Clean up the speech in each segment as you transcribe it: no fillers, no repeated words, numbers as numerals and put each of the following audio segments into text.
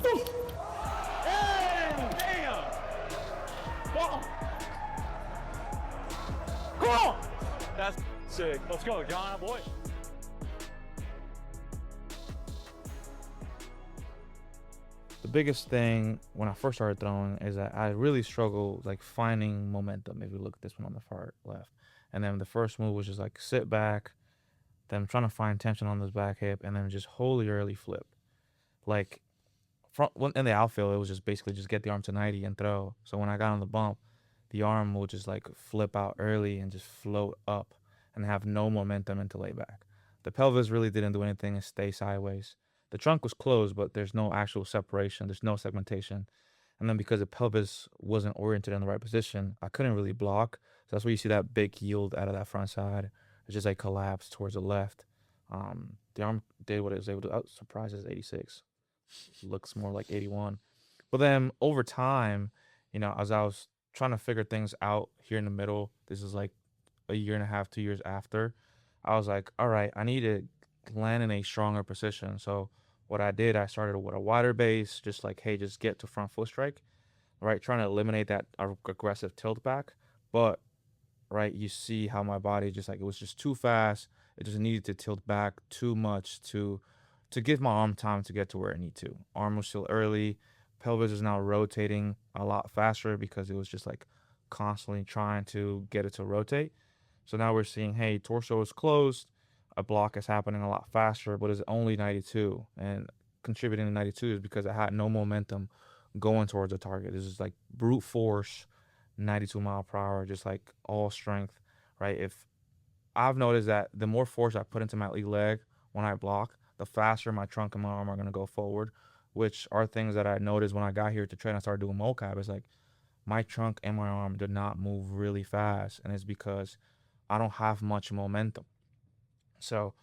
Hey, damn! Ball. Come on! That's sick. Let's go, John, boy. The biggest thing when I first started throwing is that I really struggled like finding momentum. If you look at this one on the far left, and then the first move was just like sit back, then trying to find tension on this back hip, and then just wholly early flip. Like in the outfield, it was just basically just get the arm to 90 and throw. So when I got on the bump, the arm will just like flip out early and just float up and have no momentum into layback. The pelvis really didn't do anything and stay sideways. The trunk was closed, but there's no actual separation. There's no segmentation. And then because the pelvis wasn't oriented in the right position, I couldn't really block. So that's where you see that big yield out of that front side. It's just like collapsed towards the left. The arm did what it was able to. I was surprised it's 86. Looks more like 81. But then over time, as I was trying to figure things out here in the middle, this is like a year and a half, 2 years after, I was like, all right, I need to land in a stronger position. So what I did, I started with a wider base, just like, hey, just get to front foot strike, right? Trying to eliminate that aggressive tilt back. But, right, you see how my body just like, it was just too fast. It just needed to tilt back too much to give my arm time to get to where it need to. Arm was still early. Pelvis is now rotating a lot faster because it was just like constantly trying to get it to rotate. So now we're seeing, hey, torso is closed. A block is happening a lot faster, but it's only 92. And contributing to 92 is because I had no momentum going towards the target. This is like brute force, 92 mile per hour, just like all strength, right? If I've noticed that the more force I put into my leg when I block, the faster my trunk and my arm are going to go forward, which are things that I noticed when I got here to train. I started doing mocap. It's like my trunk and my arm did not move really fast, and it's because I don't have much momentum. So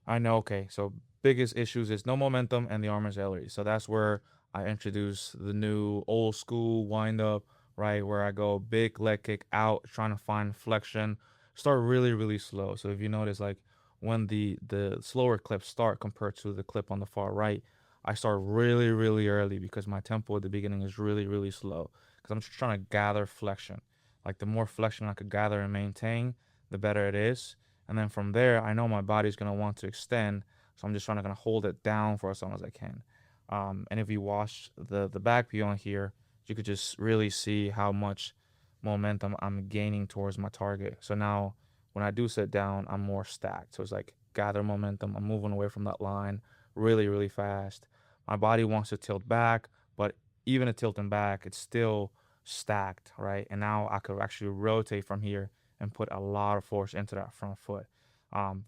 I know, okay, so biggest issues is no momentum and the arm is early. So that's where I introduce the new old school wind up, right, where I go big leg kick out, trying to find flexion, start really, really slow. So if you notice, like when the slower clips start compared to the clip on the far right, I start really, really early because my tempo at the beginning is really, really slow because I'm just trying to gather flexion. Like the more flexion I could gather and maintain, the better it is. And then from there, I know my body's going to want to extend. So I'm just trying to kind of hold it down for as long as I can. And if you watch the back view on here, you could just really see how much momentum I'm gaining towards my target. So now when I do sit down, I'm more stacked. So it's like gather momentum. I'm moving away from that line really, really fast. My body wants to tilt back, but even at tilting back, it's still stacked, right? And now I could actually rotate from here and put a lot of force into that front foot.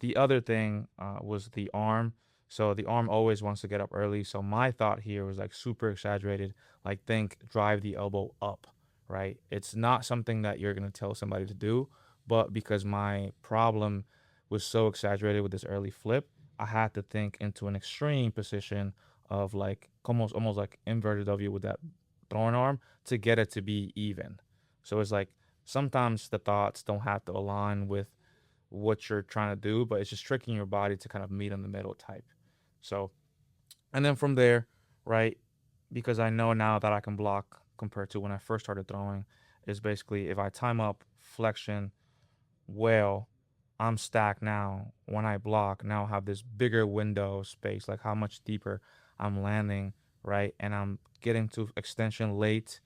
The other thing was the arm. So the arm always wants to get up early. So my thought here was like super exaggerated. Like think drive the elbow up, right? It's not something that you're going to tell somebody to do, but because my problem was so exaggerated with this early flip, I had to think into an extreme position of like almost like inverted W with that throwing arm to get it to be even. So it's like sometimes the thoughts don't have to align with what you're trying to do, but it's just tricking your body to kind of meet in the middle type. So, and then from there, right, because I know now that I can block compared to when I first started throwing, is basically if I time up flexion well, I'm stacked now. When I block, now I have this bigger window space, like how much deeper I'm landing, right? And I'm getting to extension late,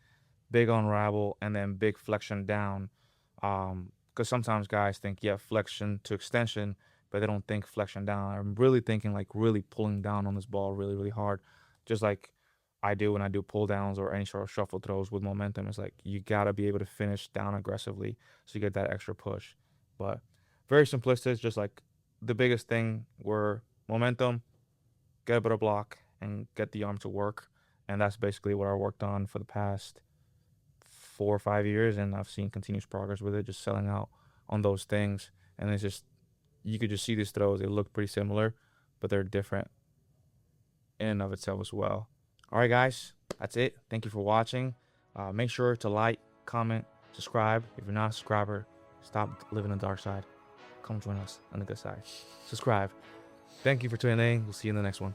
big unravel, and then big flexion down. Because sometimes guys think, yeah, flexion to extension, but they don't think flexion down. I'm really thinking like really pulling down on this ball really, really hard, just like I do when I do pull downs or any sort of shuffle throws with momentum. It's like you gotta be able to finish down aggressively so you get that extra push. But very simplistic, just like the biggest thing were momentum, get a better block, and get the arm to work. And that's basically what I worked on for the past 4 or 5 years, and I've seen continuous progress with it, just selling out on those things. And it's just you could just see these throws; they look pretty similar, but they're different in and of itself as well. All right, guys, that's it. Thank you for watching. Make sure to like, comment, subscribe. If you're not a subscriber, stop living on the dark side. Come join us on the good side. Subscribe. Thank you for tuning in. We'll see you in the next one.